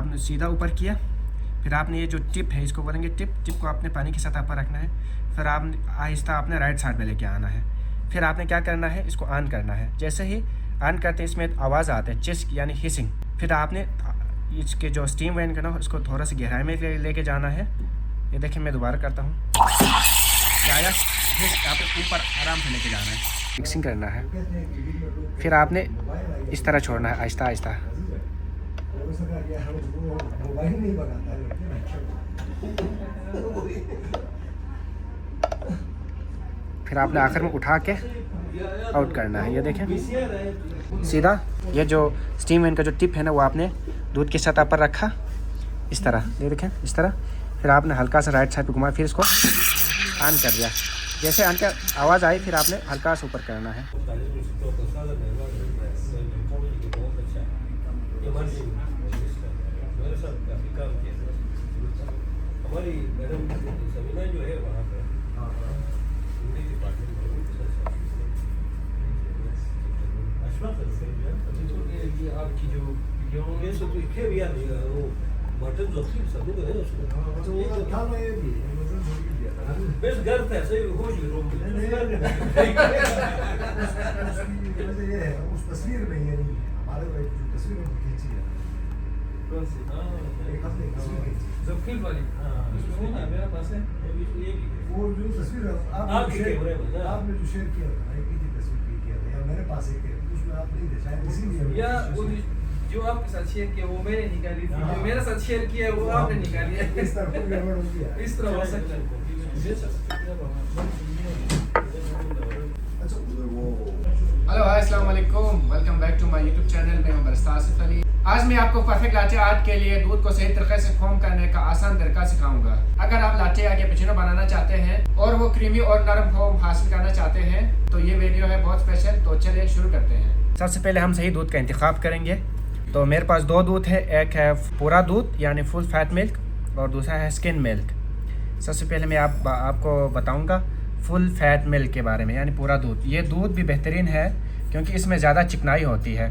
आपने सीधा ऊपर किया, फिर आपने ये जो टिप है इसको बोलेंगे टिप को आपने पानी की सतह पर रखना है, फिर आप आहिस्ता आपने राइट साइड में लेके आना है। फिर आपने क्या करना है, इसको ऑन करना है। जैसे ही ऑन करते हैं इसमें आवाज़ आते हैं चिस्क यानी हिसिंग। फिर आपने इसके जो स्टीम वैन करना हो उसको थोड़ा सा गहराई में लेके जाना है। ये देखिए मैं दोबारा करता हूँ, आया आपने ऊपर आराम से लेके जाना है, मिक्सिंग करना है। फिर आपने इस तरह छोड़ना है आहिस्ता आहिस्ता। फिर आपने आखिर में उठा के आउट करना है। ये देखें सीधा, ये जो स्टीम वैन का जो टिप है ना वो आपने दूध की सतह पर रखा इस तरह, ये देखें इस तरह। फिर आपने हल्का सा राइट साइड पे घुमा, फिर इसको ऑन कर दिया। जैसे ऑन का आवाज़ आई फिर आपने हल्का सा ऊपर करना है। आपकी जो मटन जो बस घर था सही होश में रोक उस तस्वीर में ये हमारे भाई जो तस्वीर में खींची है कौन सी? एक हफ्ते की तस्वीर खींची जबकिल वाली वो ना मेरा पास है वो जो तस्वीर आपने जो शेयर किया था एक ही तस्वीर किया था, या मेरे पास एक है उसमें आप नहीं थे शायद इसीलिए या वो जो आपके साथ शेयर किया वो मैंने निकाली थी, जो मेरे साथ शेयर किया वो आपने निकाली है। इस तरह कोई गड़बड़ हो गया, इस तरह हो सकता है। अच्छा वो हेलो हाय अस्सलाम वालेकुम, welcome back to my YouTube channel. मैं हूं बरिस्ता आसिफ अली। आज मैं आपको परफेक्ट लाटे आर्ट के लिए दूध को सही तरीके से फोम करने का आसान तरीका सिखाऊंगा। अगर आप लाटे आर्ट कैपुचिनो बनाना चाहते हैं और वो क्रीमी और नरम फोम हासिल करना चाहते हैं तो ये वीडियो है बहुत स्पेशल। तो चलिए शुरू करते हैं। सबसे पहले हम सही दूध का इंतखाब करेंगे। तो मेरे पास दो दूध है, एक है पूरा दूध यानी फुल फैट मिल्क और दूसरा है स्किन मिल्क। सबसे पहले मैं आपको बताऊंगा फुल फैट मिल्क के बारे में यानी पूरा दूध। ये दूध भी बेहतरीन है क्योंकि इसमें ज़्यादा चिकनाई होती है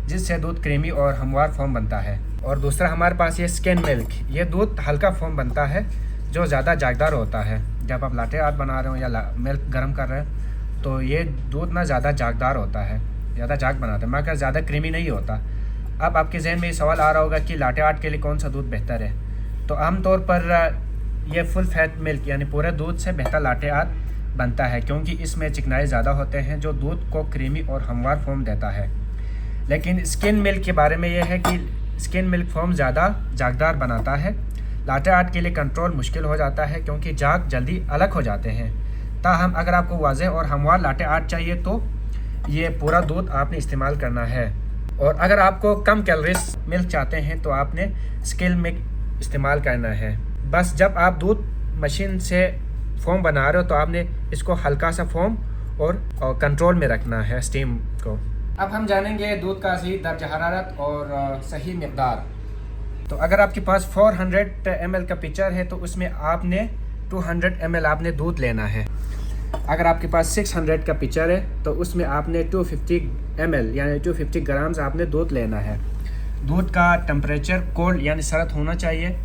जिससे दूध क्रीमी और हमवार फॉर्म बनता है। और दूसरा हमारे पास ये स्किन मिल्क, ये दूध हल्का फॉर्म बनता है जो ज़्यादा जागदार होता है। जब आप लाटे आर्ट बना रहे हो या मिल्क गर्म कर रहे हो तो ये दूध ना ज़्यादा जागदार होता है, ज़्यादा जाग बनाता है, मगर ज़्यादा क्रीमी नहीं होता। अब आपके जहन में ये सवाल आ रहा होगा कि लाटे आर्ट के लिए कौन सा दूध बेहतर है। तो आमतौर पर ये फुल फैट मिल्क यानी पूरे दूध से बेहतर लाटे आर्ट बनता है क्योंकि इसमें चिकनाई ज़्यादा होते हैं जो दूध को क्रीमी और हमवार फॉर्म देता है। लेकिन स्किन मिल्क के बारे में यह है कि स्किन मिल्क फॉर्म ज़्यादा जागदार बनाता है। लाटे आर्ट के लिए कंट्रोल मुश्किल हो जाता है क्योंकि जाग जल्दी अलग हो जाते हैं। ताहम अगर आपको वाज़ेह और हमवार लाटे आर्ट चाहिए तो ये पूरा दूध आपने इस्तेमाल करना है। और अगर आपको कम कैलोरीज मिल्क चाहते हैं तो आपने स्किन मिल्क इस्तेमाल करना है। बस जब आप दूध मशीन से फोम बना रहे हो तो आपने इसको हल्का सा फोम और कंट्रोल में रखना है स्टीम को। अब हम जानेंगे दूध का सही दर्जा हरारत और सही मकदार। तो अगर आपके पास 400 ml का पिक्चर है तो उसमें आपने 200 ml आपने दूध लेना है। अगर आपके पास 600 का पिक्चर है तो उसमें आपने 250 ml यानी 250 ग्राम्स आपने दूध लेना है। दूध का टेम्परेचर कोल्ड यानी सर्द होना चाहिए।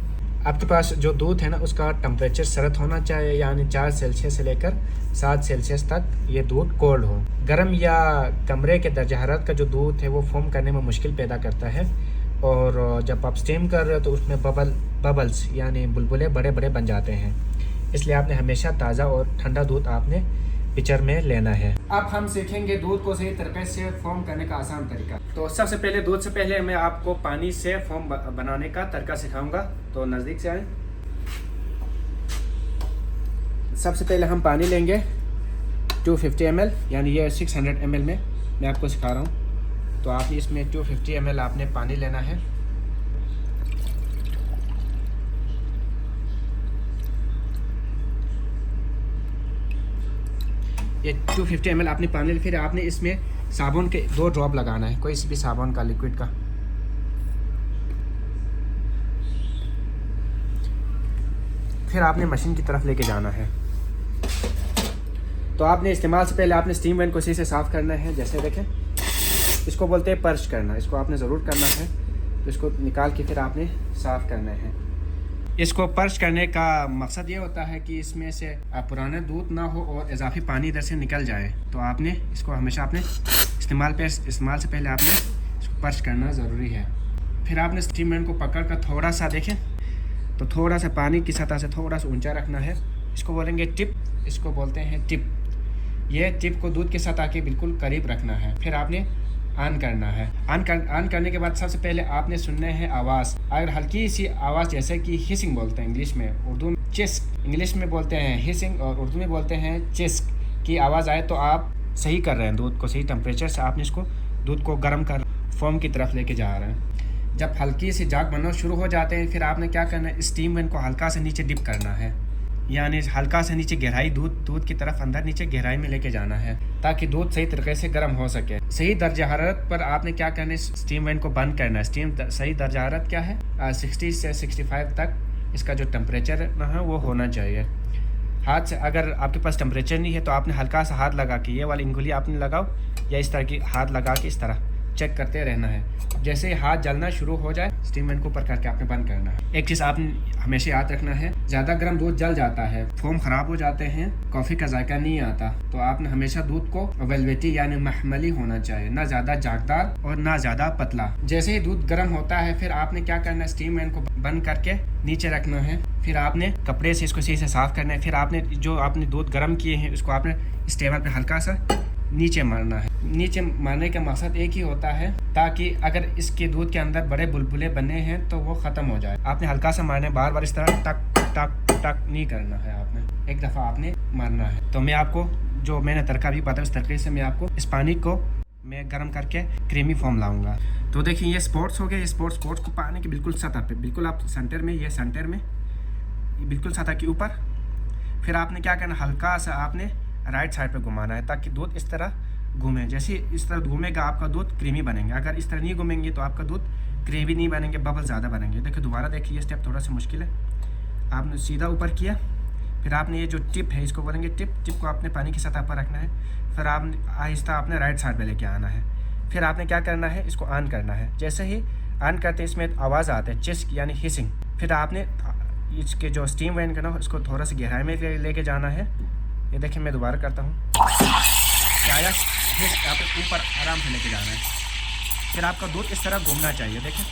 आपके पास जो दूध है ना उसका टेम्परेचर सर्द होना चाहिए यानी 4 सेल्सियस से लेकर 7 सेल्सियस तक ये दूध कोल्ड हो। गर्म या कमरे के दर्जा हरारत का जो दूध है वो फोम करने में मुश्किल पैदा करता है और जब आप स्टीम कर रहे हो तो उसमें बबल्स यानी बुलबुले बड़े बड़े बन जाते हैं। इसलिए आपने हमेशा ताज़ा और ठंडा दूध आपने पिक्चर में लेना है। अब हम सीखेंगे दूध को सही तरीके से फॉर्म करने का आसान तरीका। तो सबसे पहले दूध से पहले मैं आपको पानी से फॉर्म बनाने का तरीका सिखाऊंगा। तो नज़दीक से आए। सबसे पहले हम पानी लेंगे 250 ml यानी ये 600 ml में मैं आपको सिखा रहा हूँ। तो आपने इसमें 250 ml आपने पानी लेना है। ये 250 ml आपने पानी, फिर आपने इसमें साबुन के 2 ड्रॉप लगाना है, कोई भी साबुन का लिक्विड का। फिर आपने मशीन की तरफ लेके जाना है। तो आपने इस्तेमाल से पहले आपने स्टीम वैन को सही से साफ़ करना है। जैसे देखें इसको बोलते हैं पर्च करना, इसको आपने ज़रूर करना है। तो इसको निकाल के फिर आपने साफ़ करना है। इसको पर्च करने का मकसद ये होता है कि इसमें से पुराना दूध ना हो और इजाफी पानी इधर से निकल जाए। तो आपने इसको हमेशा अपने इस्तेमाल से पहले आपने इसको पर्च करना ज़रूरी है। फिर आपने स्टीम वैन को पकड़ कर थोड़ा सा देखें तो थोड़ा सा पानी की सतह से थोड़ा सा ऊंचा रखना है। इसको बोलेंगे टिप, इसको बोलते हैं टिप। ये टिप को दूध के सतह के बिल्कुल करीब रखना है। फिर आपने ऑन करना है। ऑन करने के बाद सबसे पहले आपने सुनना है आवाज़। अगर हल्की सी आवाज़ जैसे कि हिसिंग बोलते हैं इंग्लिश में, उर्दू में चिस्क, इंग्लिश में बोलते हैं हिसिंग और उर्दू में बोलते हैं चिस्क की आवाज़ आए तो आप सही कर रहे हैं, दूध को सही टेम्परेचर से आपने इसको दूध को गर्म कर फोम की तरफ लेके जा रहे हैं। जब हल्की सी जाग बनना शुरू हो जाते हैं फिर आपने क्या करना है, स्टीम वैन को हल्का से नीचे डिप करना है, यानी हल्का से नीचे गहराई दूध की तरफ अंदर नीचे गहराई में लेके जाना है ताकि दूध सही तरीके से गर्म हो सके। सही दर्जा हरारत पर आपने क्या करना है, स्टीम वैन को बंद करना है। सही दर्जा हरारत क्या है, 60 से 65 तक इसका जो टेम्परेचर है वो होना चाहिए। हाथ से अगर आपके पास टेम्परेचर नहीं है तो आपने हल्का सा हाथ लगा के, ये वाली इंगुली आपने लगाओ या इस तरह की हाथ लगा के इस तरह चेक करते रहना है। जैसे ही हाथ जलना शुरू हो जाए स्टीम वैन को ऊपर करके आपने बंद करना है। एक चीज़ आपने हमेशा याद रखना है, ज़्यादा गर्म दूध जल जाता है, फोम ख़राब हो जाते हैं, कॉफ़ी का जायका नहीं आता। तो आपने हमेशा दूध को वेलवेटी यानी महमली होना चाहिए, ना ज़्यादा जागदार और ना ज़्यादा पतला। जैसे ही दूध गर्म होता है फिर आपने क्या करना है, स्टीम वैन को बंद करके नीचे रखना है। फिर आपने कपड़े से इसको सही से साफ़ करना है। फिर आपने जो आपने दूध गर्म किए हैं उसको आपने इस टेबल पर हल्का सा नीचे मारना है। नीचे मारने का मकसद एक ही होता है ताकि अगर इसके दूध के अंदर बड़े बुलबुले बने हैं तो वो ख़त्म हो जाए। आपने हल्का सा मारना है, बार बार इस तरह टक टक टक नहीं करना है, आपने एक दफ़ा आपने मारना है। तो मैं आपको जो मैंने तरीका भी बताया उस तरीके से मैं आपको इस पानी को मैं गर्म करके क्रीमी फॉर्म लाऊंगा। तो देखिए ये स्पॉट्स हो गए। ये स्पॉट्स को पानी की बिल्कुल सतह पे, बिल्कुल आप सेंटर में, ये सेंटर में बिल्कुल सतह के ऊपर। फिर आपने क्या करना, हल्का सा आपने राइट साइड पे घुमाना है ताकि दूध इस तरह घूमे। जैसे इस तरह घूमेगा आपका दूध क्रीमी बनेंगे। अगर इस तरह नहीं घूमेंगे तो आपका दूध क्रीमी नहीं बनेंगे, बबल ज़्यादा बनेंगे। देखिए दोबारा देखिए, ये स्टेप थोड़ा सा मुश्किल है। आपने सीधा ऊपर किया, फिर आपने ये जो टिप है इसको बोलेंगे टिप को आपने पानी की सतह पर रखना है। फिर आपने आहिस्ता आपने राइट साइड पर लेके आना है। फिर आपने क्या करना है, इसको ऑन करना है। जैसे ही ऑन करते हैं इसमें आवाज़ आते हैं चिस्क यानी हिसिंग। फिर आपने इसके जो स्टीम वैन करना इसको थोड़ा सा गहराई में लेके जाना है। ये देखिए मैं दोबारा करता हूँ, आया फिर आप ऊपर आराम से लेके जाना है। फिर आपका दूध इस तरह घूमना चाहिए। देखें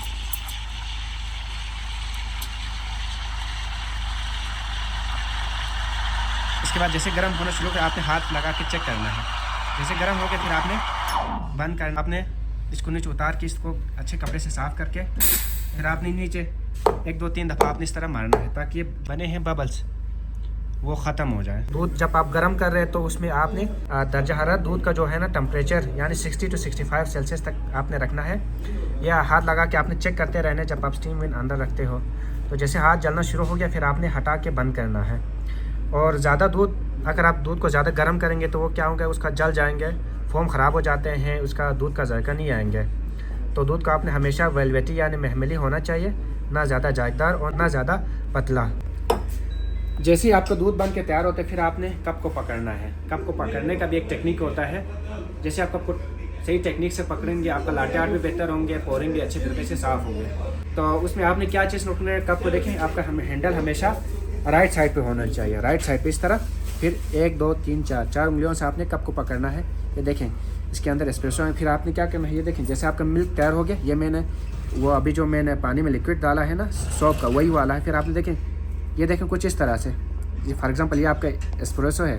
इसके बाद जैसे गर्म होना शुरू कर आपने हाथ लगा के चेक करना है। जैसे गर्म हो गया फिर आपने बंद करना। आपने इसको नीचे उतार के इसको अच्छे कपड़े से साफ़ करके फिर आपने नीचे 1-2-3 दफ़ा आपने इस तरह मारना है ताकि ये बने हैं बबल्स वो ख़त्म हो जाए। दूध जब आप गर्म कर रहे हैं तो उसमें आपने दर्जा हरारत दूध का जो है ना टेम्परेचर यानी 60 to 65 सेल्सियस तक आपने रखना है, या हाथ लगा के आपने चेक करते रहना जब आप स्टीम वैन अंदर रखते हो। तो जैसे हाथ जलना शुरू हो गया फिर आपने हटा के बंद करना है। और ज़्यादा दूध, अगर आप दूध को ज़्यादा गर्म करेंगे तो वो क्या होगा, उसका जल जाएंगे, फोम ख़राब हो जाते हैं, उसका दूध का जायका नहीं आएंगे। तो दूध का आपने हमेशा वेलवेटी यानी महमली होना चाहिए, ना ज़्यादा जायकदार और ना ज़्यादा पतला। जैसे ही आपका दूध बन के तैयार होता है फिर आपने कप को पकड़ना है। कप को पकड़ने का भी एक टेक्निक होता है। जैसे आप कप को सही टेक्निक से पकड़ेंगे आपका लाटे आर्ट भी बेहतर होंगे, पोरिंग भी अच्छे तरीके से साफ़ होंगे। तो उसमें आपने क्या चीज़ रखना है, कप को देखें आपका हैंडल हमेशा राइट साइड पे होना चाहिए, राइट साइड पे इस तरह। फिर 1 2 3 4 उंगलियों से आपने कप को पकड़ना है। ये देखें इसके अंदर एस्प्रेसो है। फिर आपने क्या करना है, ये देखें जैसे आपका मिल्क तैयार हो गया, ये मैंने वो अभी जो मैंने पानी में लिक्विड डाला है ना सौंफ का, वही वाला है। फिर आपने देखें, ये देखें कुछ इस तरह से, ये फॉर एग्जांपल ये आपका एस्प्रेसो है,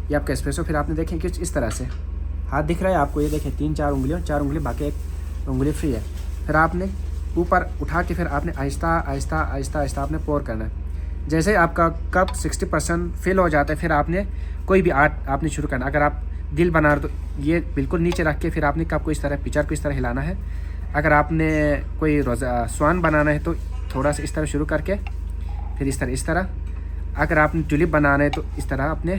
ये आपका एस्प्रेसो। फिर आपने देखें कि इस तरह से हाथ दिख रहा है आपको, ये देखें 3-4 उंगलियों, 4 उंगली बाकी 1 उंगली फ्री है। फिर आपने ऊपर उठा के फिर आपने आहिस्ता आहिस्ता आहिस्ता आहिस्ता आपने पोर करना है। जैसे आपका कप 60% फिल हो जाता है फिर आपने कोई भी आर्ट आपने शुरू करना। अगर आप दिल बना रहे तो ये बिल्कुल नीचे रख के फिर आपने कप को इस तरह, पिचर को इस तरह हिलाना है। अगर आपने कोई स्वान बनाना है तो थोड़ा सा इस तरह शुरू करके फिर इस तरह। अगर आपने ट्यूलिप बनाना है तो इस तरह अपने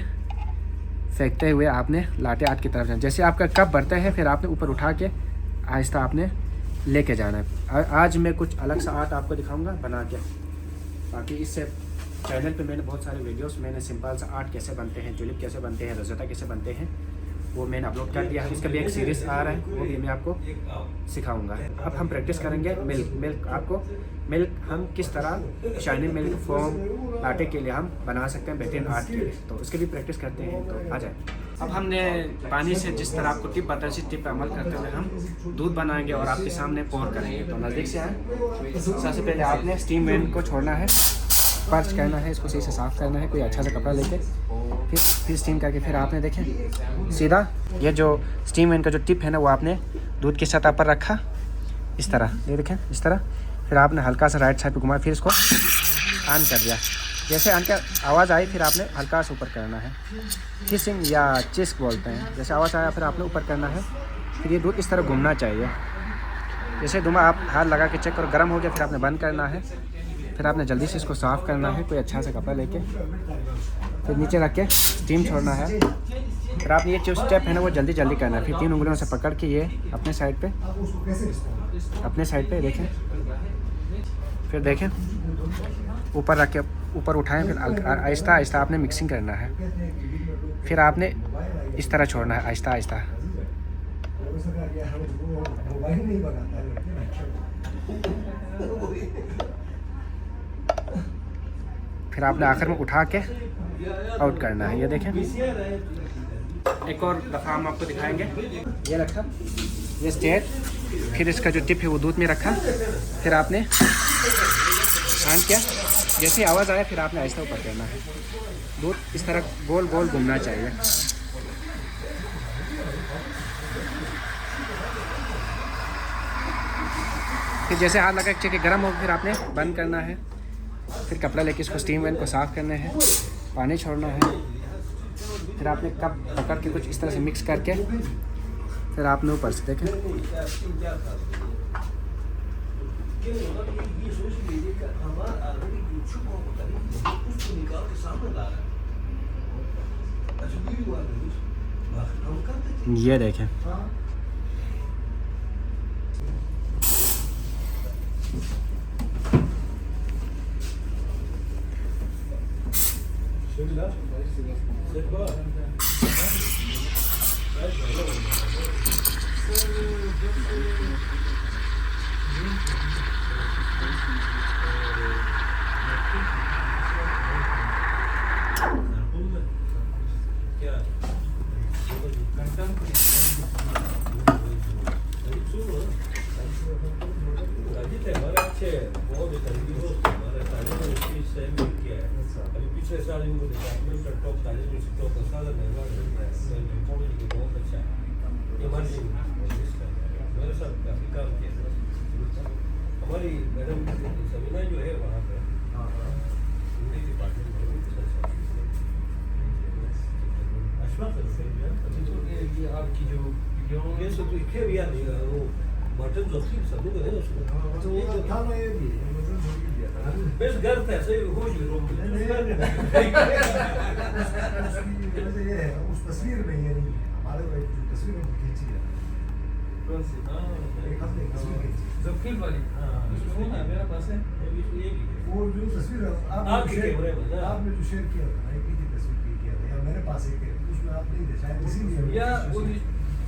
फेंकते हुए आपने लाटे आर्ट की तरफ जाना। जैसे आपका कप भरता है फिर आपने ऊपर उठा के आहिस्ता आपने लेके जाना है। आज मैं कुछ अलग सा आर्ट आपको दिखाऊंगा बना के। बाकी इससे चैनल पे मैंने बहुत सारे वीडियोस, मैंने सिंपल सा आर्ट कैसे बनते हैं, ट्यूलिप कैसे बनते हैं, रोज़ेटा कैसे बनते हैं, वो मैंने अपलोड कर दिया है। इसका भी एक सीरीज़ आ रहा है, वो भी मैं आपको सिखाऊंगा। अब हम प्रैक्टिस करेंगे मिल्क हम किस तरह शाइनिंग मिल्क फोम लाटे के लिए हम बना सकते हैं बेहतरीन आर्ट के लिए, तो उसके भी प्रैक्टिस करते हैं। तो आ जाए। अब हमने पानी से जिस तरह आपको टिप बताई इसी टिप पर अमल करते हुए हम दूध बनाएंगे और आपके सामने पोर करेंगे। तो नज़दीक से आए। सबसे पहले आपने स्टीम वेन को छोड़ना है, पर्च करना है, इसको सही से साफ़ करना है, कोई अच्छा सा कपड़ा लेके फिर स्टीम करके फिर आपने देखें सीधा ये जो स्टीम वेन का जो टिप है ना वो आपने दूध की सतह पर रखा इस तरह, ये देखें इस तरह। फिर आपने हल्का सा राइट साइड पे घुमाया, फिर इसको ऑन कर दिया। जैसे ऑन का आवाज़ आई फिर आपने हल्का सा ऊपर करना है, हिसिंग या चिस्क बोलते हैं। जैसे आवाज़ आया फिर आपने ऊपर करना है, फिर ये दूध इस तरह घूमना चाहिए। जैसे धुआं आप हाथ लगा के चेक करो, गर्म हो गया फिर आपने बंद करना है। फिर आपने जल्दी से इसको साफ़ करना है, कोई अच्छा सा कपड़ा लेके फिर नीचे रख के स्टीम छोड़ना है। फिर आपने ये जो स्टेप है ना वो जल्दी जल्दी करना है। फिर 3 उंगलियों से पकड़ के ये अपने साइड पे देखें, फिर देखें ऊपर रख के ऊपर उठाएं, फिर आहिस्ता आहिस्ता आपने मिक्सिंग करना है। फिर आपने इस तरह छोड़ना है आहिस्ता आहिस्ता। फिर आपने आखिर में उठा के आउट करना है। ये देखें एक और दफ़ा हम आपको दिखाएंगे। ये रखा, ये स्टेट, फिर इसका जो टिप है वो दूध में रखा, फिर आपने ऑन किया। जैसे आवाज़ आया फिर आपने आहिस्ता ऊपर करना है। दूध इस तरह गोल गोल घूमना चाहिए। फिर जैसे हाथ लगा के गर्म हो फिर आपने बंद करना है। फिर कपड़ा लेके इसको स्टीम वैन को साफ़ करना है, पानी छोड़ना है। फिर आपने कप पकड़ के कुछ इस तरह से मिक्स करके फिर आपने ऊपर से देखें ये देखें पिछले साल इनको डिपार्टमेंट का टॉप तालीम टॉप का साल महंगा ये हमारी मेरे साथ काफ़ी काम किया। हमारी मैडम समीना जो है वहाँ पे हिंदी डिपार्टमेंट में ये आपकी जो ये सब लिखे भी याद नहीं वो मटन जो थी सब लोग है उसमें तो वो तो था ना ये भी बस घर था सही हो जी रूम में ये है उस तस्वीर में ये नहीं हमारे जो तस्वीर में खींची है कौन सी? एक हमने तस्वीर खींची जफील वाली। वो है मेरे पास है। वो जो तस्वीर आपने जो शेयर किया था एक ही तस्वीर किया था या मेरे पास एक है उसमें आप नहीं थे शायद इसीलिए या वो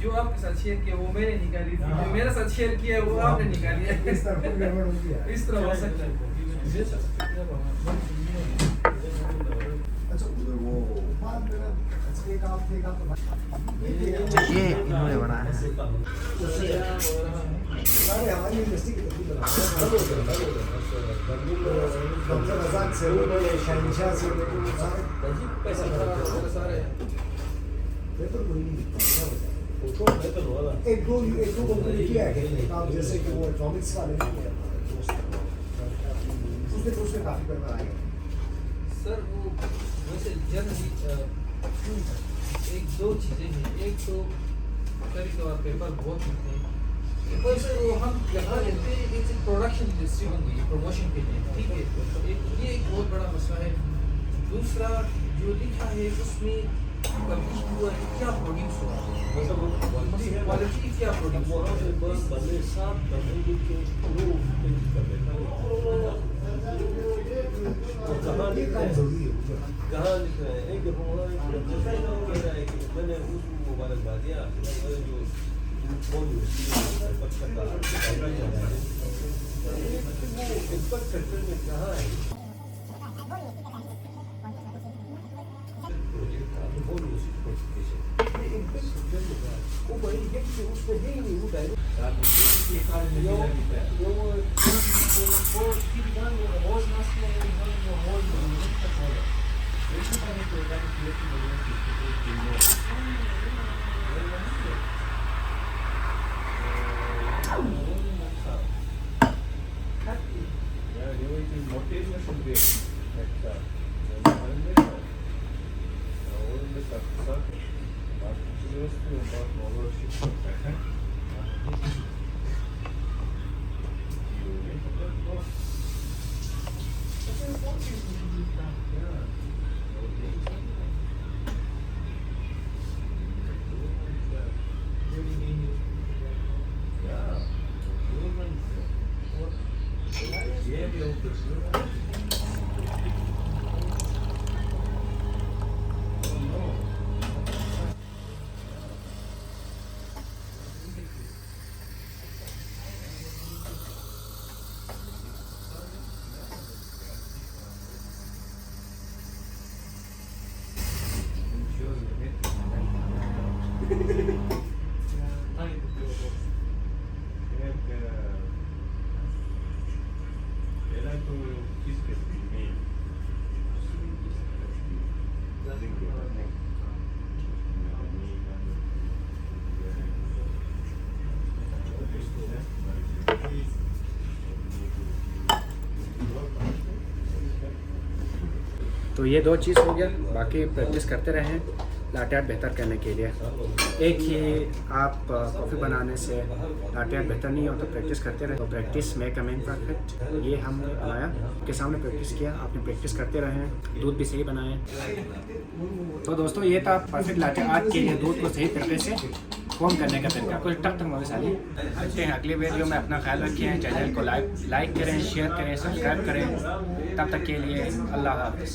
जो आपके साथ शेयर किया वो मैंने निकाली थी, जो मेरे साथ शेयर किया वो आपने निकाली है। इस तरह कोई गड़बड़ हो गया इस तरह हो सकता है। अच्छा उधर वो बाद में एक आप ये इन्होंने बनाया है। सारे हमारी यूनिवर्सिटी की तस्वीर डॉक्टर रजाक से उन्होंने शहनशाह से सारे पेपर कोई नहीं एक दो कंपनी किया है काम जैसे कि वो एटॉमिक्स वाले ने किया था उसमें काफी पेपर आए सर वो वैसे जनरली एक दो चीज़ें हैं। एक तो कभी कभार पेपर बहुत मिलते हैं, ऊपर से वो हम यहाँ लेते हैं एक प्रोडक्शन इंडस्ट्री बन गई प्रमोशन के लिए, ठीक है। ये एक बहुत बड़ा मसला है। दूसरा जो लिखा है उसमें पब्लिश हुआ है क्या प्रोड्यूस हुआ है, क्वालिटी क्या प्रोड्यूस हुआ है। ये काम जरूरी है कहाँ लिख रहे हैं एक दफा वहाँ एक प्रोफेसर कह रहा है कि मैंने उस मुबारकबाद दिया मैंने जो फोन इस सेक्टर में कहाँ है वो भाई ये उसमें है ही नहीं वो डायरेक्ट तो ये दो चीज़ हो गया, बाकी प्रैक्टिस करते रहें लाटे आर्ट बेहतर करने के लिए। एक ही आप कॉफ़ी बनाने से लाटे आर्ट बेहतर नहीं हो तो प्रैक्टिस करते रहें। तो practice make a man perfect, ये हमने बनाया, आपके सामने प्रैक्टिस किया, आपने प्रैक्टिस करते रहें, दूध भी सही बनाएं। तो दोस्तों ये था परफेक्ट लाटे आर्ट के लिए दूध को सही तरीके से फॉर्म करने का तरीका। कुछ टक मसाले मिलते हैं अगले वीडियो में। अपना ख्याल रखें, चैनल को लाइक करें, शेयर करें, सब्सक्राइब करें। तब तक के लिए अल्लाह हाफ़िज़।